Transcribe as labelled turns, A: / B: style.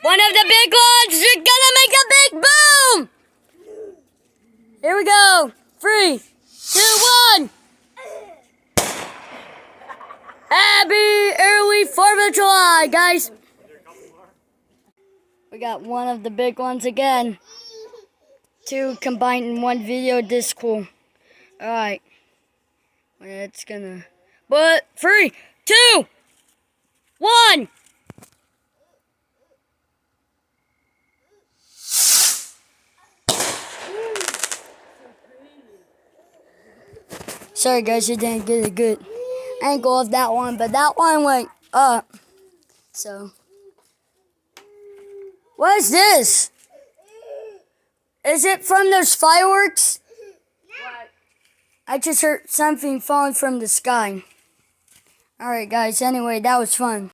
A: One of the big ones, you're gonna make a big boom! Here we go. 3, 2, 1. Happy early 4th of July, guys. We got one of the big ones again. 2 combined in one video. This cool. Alright. It's gonna... But 3, 2, 1. Sorry guys, you didn't get a good angle of that one, but that one went up. So, what is this? Is it from those fireworks? What? I just heard something falling from the sky. Alright guys, anyway, that was fun.